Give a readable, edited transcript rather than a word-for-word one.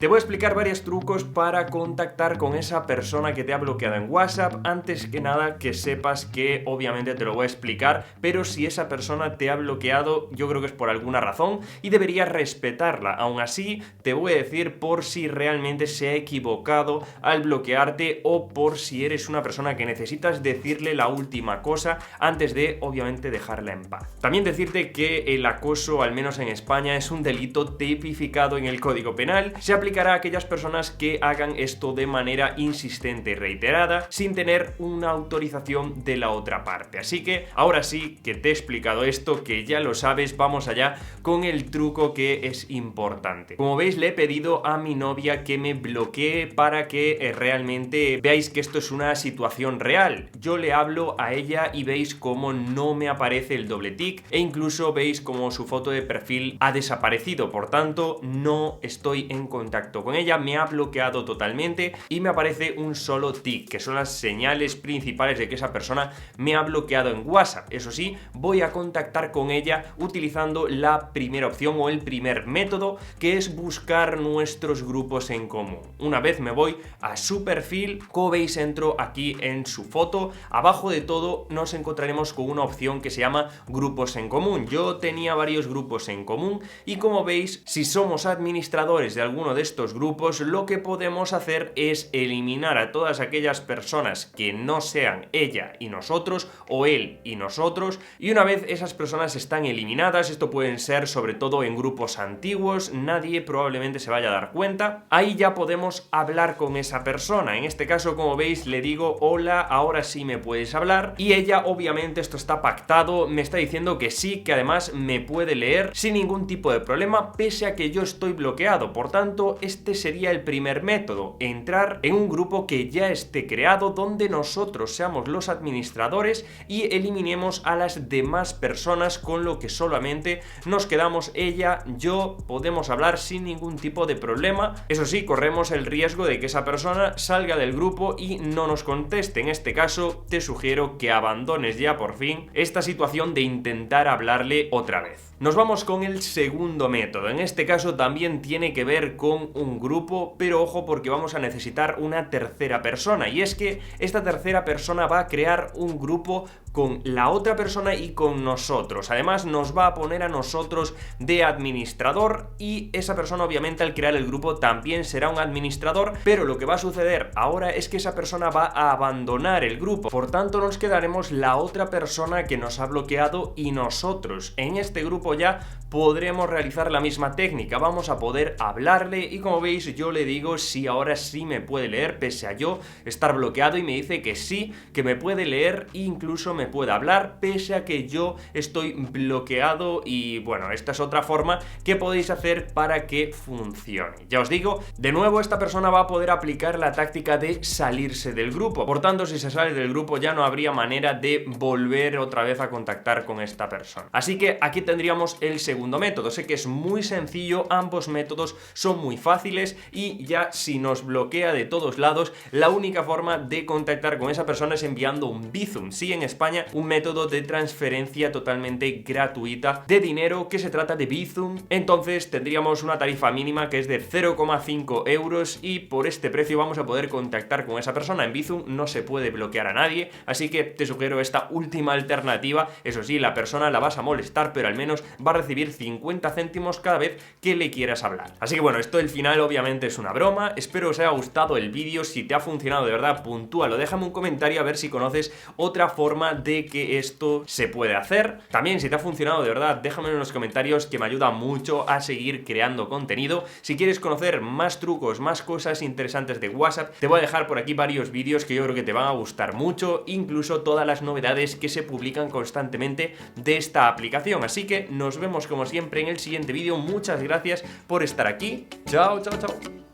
Te voy a explicar varios trucos para contactar con esa persona que te ha bloqueado en WhatsApp. Antes que nada, que sepas que obviamente te lo voy a explicar, pero si esa persona te ha bloqueado, yo creo que es por alguna razón y deberías respetarla. Aún así, te voy a decir por si realmente se ha equivocado al bloquearte o por si eres una persona que necesitas decirle la última cosa antes de, obviamente, dejarla en paz. También decirte que el acoso, al menos en España, es un delito tipificado en el Código Penal. Se aplicará a aquellas personas que hagan esto de manera insistente y reiterada sin tener una autorización de la otra parte. Así que ahora sí que te he explicado esto, que ya lo sabes, vamos allá con el truco que es importante. Como veis, le he pedido a mi novia que me bloquee para que realmente veáis que esto es una situación real. Yo le hablo a ella y veis cómo no me aparece el doble tic e incluso veis cómo su foto de perfil ha desaparecido. Por tanto, no estoy en contacto con ella, me ha bloqueado totalmente y me aparece un solo tic, que son las señales principales de que esa persona me ha bloqueado en WhatsApp. Eso sí, voy a contactar con ella utilizando la primera opción o el primer método, que es buscar nuestros grupos en común. Una vez me voy a su perfil, como veis, entro aquí en su foto. Abajo de todo nos encontraremos con una opción que se llama grupos en común. Yo tenía varios grupos en común y como veis, si somos administradores de alguno de estos grupos, lo que podemos hacer es eliminar a todas aquellas personas que no sean ella y nosotros o él y nosotros, y una vez esas personas están eliminadas, esto pueden ser sobre todo en grupos antiguos, nadie probablemente se vaya a dar cuenta, ahí ya podemos hablar con esa persona. En este caso, como veis, le digo hola, ahora sí me puedes hablar, y ella, obviamente esto está pactado, me está diciendo que sí, que además me puede leer sin ningún tipo de problema, pese a que yo estoy bloqueado. Por tanto, este sería el primer método: entrar en un grupo que ya esté creado, donde nosotros seamos los administradores y eliminemos a las demás personas, con lo que solamente nos quedamos ella, yo, podemos hablar sin ningún tipo de problema. Eso sí, corremos el riesgo de que esa persona salga del grupo y no nos conteste. En este caso, te sugiero que abandones ya por fin esta situación de intentar hablarle otra vez. Nos vamos con el segundo método. En este caso también tiene que ver con un grupo, pero ojo, porque vamos a necesitar una tercera persona, y es que esta tercera persona va a crear un grupo con la otra persona y con nosotros. Además, nos va a poner a nosotros de administrador y esa persona, obviamente, al crear el grupo también será un administrador, pero lo que va a suceder ahora es que esa persona va a abandonar el grupo. Por tanto, nos quedaremos la otra persona que nos ha bloqueado y nosotros. En este grupo ya podremos realizar la misma técnica, vamos a poder hablarle y, como veis, yo le digo si ahora sí me puede leer, pese a yo estar bloqueado, y me dice que sí, que me puede leer e incluso me puede hablar, pese a que yo estoy bloqueado. Y bueno, esta es otra forma que podéis hacer para que funcione. Ya os digo, de nuevo, esta persona va a poder aplicar la táctica de salirse del grupo. Por tanto, si se sale del grupo ya no habría manera de volver otra vez a contactar con esta persona. Así que aquí tendríamos el segundo método. Sé que es muy sencillo, ambos métodos son muy fáciles y ya si nos bloquea de todos lados, la única forma de contactar con esa persona es enviando un Bizum. Sí, en España, un método de transferencia totalmente gratuita de dinero que se trata de Bizum. Entonces tendríamos una tarifa mínima que es de 0,5 euros y por este precio vamos a poder contactar con esa persona. En Bizum no se puede bloquear a nadie, así que te sugiero esta última alternativa. Eso sí, la persona la vas a molestar, pero al menos va a recibir 50 céntimos cada vez que le quieras hablar. Así que bueno, esto del final obviamente es una broma. Espero os haya gustado el vídeo. Si te ha funcionado de verdad, puntúalo, déjame un comentario a ver si conoces otra forma de que esto se puede hacer. También, si te ha funcionado de verdad, déjame en los comentarios, que me ayuda mucho a seguir creando contenido. Si quieres conocer más trucos, más cosas interesantes de WhatsApp, te voy a dejar por aquí varios vídeos que yo creo que te van a gustar mucho, incluso todas las novedades que se publican constantemente de esta aplicación. Así que nos vemos como siempre en el siguiente vídeo. Muchas gracias por estar aquí. Chao, chao, chao.